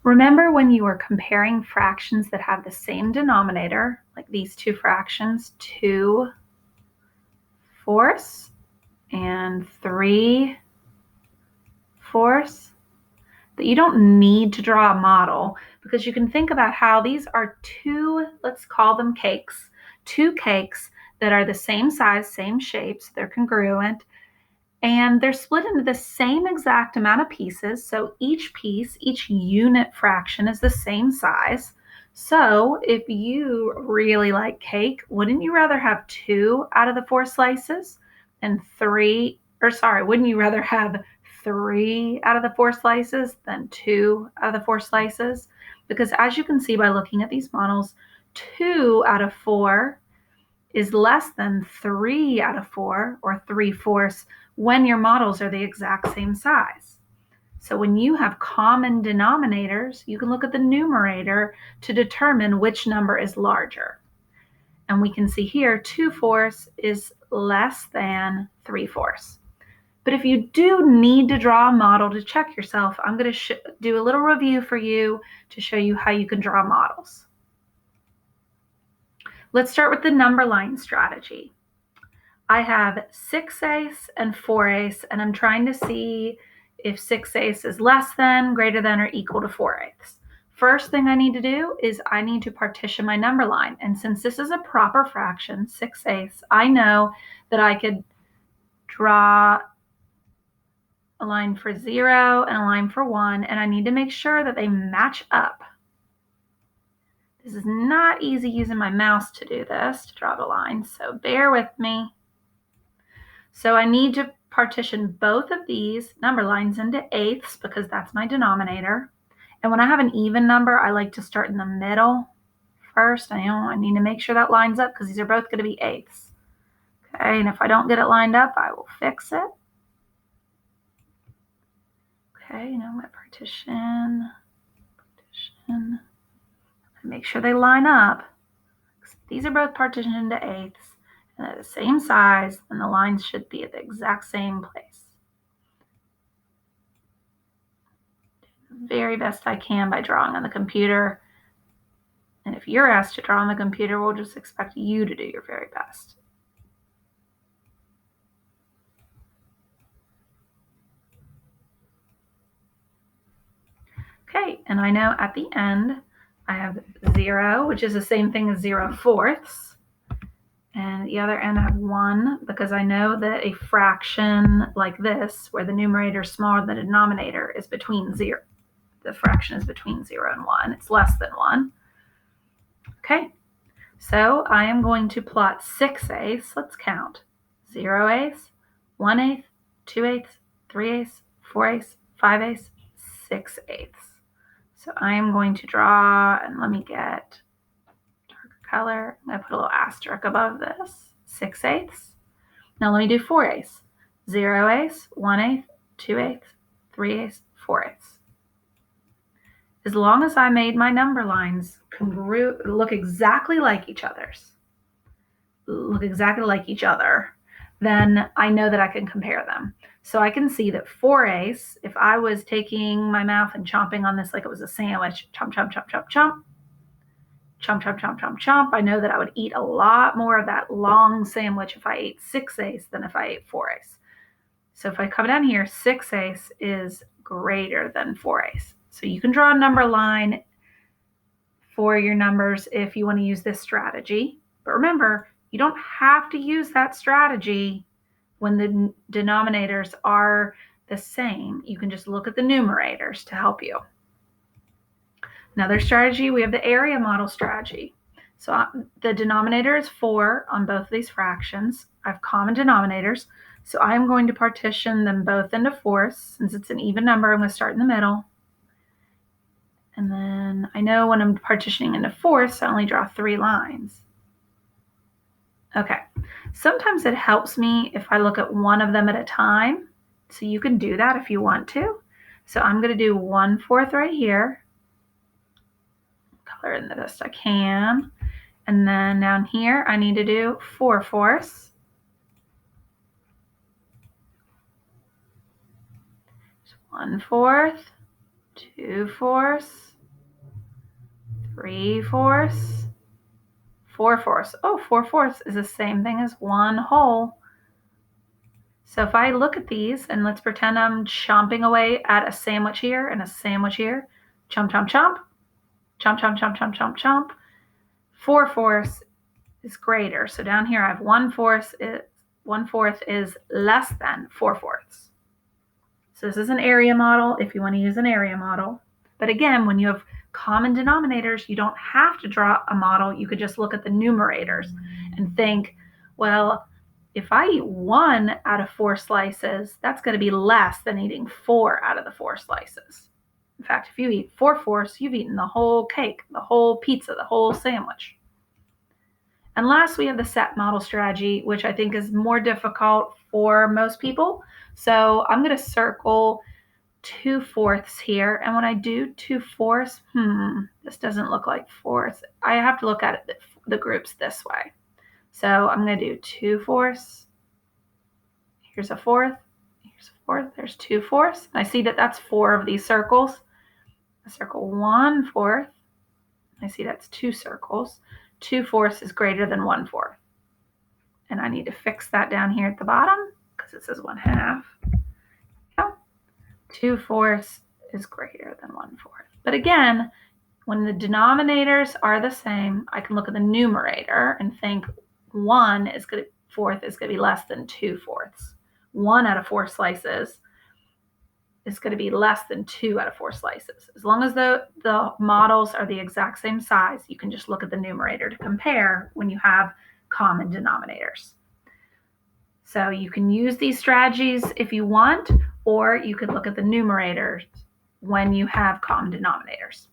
Remember when you were comparing fractions that have the same denominator, like these two fractions, 2 fourths and 3 fourths, that you don't need to draw a model because you can think about how these are two, let's call them cakes, two cakes that are the same size, same shapes, they're congruent, and they're split into the same exact amount of pieces. So each piece, each unit fraction is the same size. So if you really like cake, wouldn't you rather have 2 out of the 4 slices and wouldn't you rather have 3 out of the 4 slices than 2 out of the 4 slices? Because as you can see by looking at these models, 2 out of 4 is less than 3 out of 4, or 3/4, when your models are the exact same size. So when you have common denominators, you can look at the numerator to determine which number is larger. And we can see here 2/4 is less than 3/4. But if you do need to draw a model to check yourself, I'm going to do a little review for you to show you how you can draw models. Let's start with the number line strategy. I have 6/8 and 4/8, and I'm trying to see if 6/8 is less than, greater than, or equal to 4/8. First thing I need to do is I need to partition my number line. And since this is a proper fraction, 6/8, I know that I could draw a line for 0 and a line for 1, and I need to make sure that they match up. This is not easy using my mouse to do this, to draw the line, so bear with me. So I need to partition both of these number lines into eighths because that's my denominator. And when I have an even number, I like to start in the middle first. I need to make sure that lines up because these are both going to be eighths. Okay, and if I don't get it lined up, I will fix it. Okay, now my partition. Make sure they line up. These are both partitioned into eighths, and they're the same size, and the lines should be at the exact same place. Very best I can by drawing on the computer. And if you're asked to draw on the computer, we'll just expect you to do your very best. Okay, and I know at the end I have 0, which is the same thing as 0/4. And at the other end I have 1 because I know that a fraction like this, where the numerator is smaller than the denominator, is between 0. The fraction is between 0 and 1. It's less than 1. Okay, so I am going to plot 6/8. Let's count. 0/8, 1/8, 2/8, 3/8, 4/8, 5/8, 6/8. So I am going to draw, and let me get darker color. I'm going to put a little asterisk above this. 6/8. Now let me do 4/8. 0/8, 1/8, 2/8, 3/8, 4/8. As long as I made my number lines look exactly like each other, then I know that I can compare them. So I can see that 4/8, if I was taking my mouth and chomping on this like it was a sandwich, chomp, chomp, chomp, chomp, chomp, chomp, chomp, chomp, chomp, chomp, I know that I would eat a lot more of that long sandwich if I ate 6/8 than if I ate 4/8. So if I come down here, 6/8 is greater than 4/8. So you can draw a number line for your numbers if you want to use this strategy. But remember, you don't have to use that strategy when the denominators are the same. You can just look at the numerators to help you. Another strategy, we have the area model strategy. So the denominator is 4 on both of these fractions. I have common denominators. So I'm going to partition them both into fourths. Since it's an even number, I'm going to start in the middle. And then I know when I'm partitioning into fourths, I only draw 3 lines. Okay, sometimes it helps me if I look at one of them at a time. So you can do that if you want to. So I'm going to do 1/4 right here. Color in the best I can. And then down here, I need to do 4/4. 1/4, 2/4, 3/4, 4/4. Oh, 4/4 is the same thing as 1/2. So if I look at these and let's pretend I'm chomping away at a sandwich here and a sandwich here, chomp, chomp, chomp, chomp, chomp, chomp, chomp, chomp, chomp. 4/4 is greater. So down here I have 1/4 is less than 4/4. So this is an area model if you want to use an area model. But again, when you have common denominators, you don't have to draw a model. You could just look at the numerators and think, well, if I eat 1 out of 4 slices, that's going to be less than eating 4 out of the 4 slices. In fact, if you eat 4/4, you've eaten the whole cake, the whole pizza, the whole sandwich. And last, we have the set model strategy, which I think is more difficult for most people. So I'm going to circle 2/4 here. And when I do 2/4, this doesn't look like fourths. I have to look at it, the groups this way. So I'm going to do 2/4. Here's a fourth. Here's a fourth. There's 2/4. I see that that's 4 of these circles. I circle 1/4. I see that's 2 circles. 2/4 is greater than 1/4. And I need to fix that down here at the bottom because it says 1/2. 2/4 is greater than 1/4. But again, when the denominators are the same, I can look at the numerator and think 1/4 is going to be less than 2/4. 1 out of 4 slices is going to be less than 2 out of 4 slices. As long as the models are the exact same size, you can just look at the numerator to compare when you have common denominators. So you can use these strategies if you want, or you could look at the numerators when you have common denominators.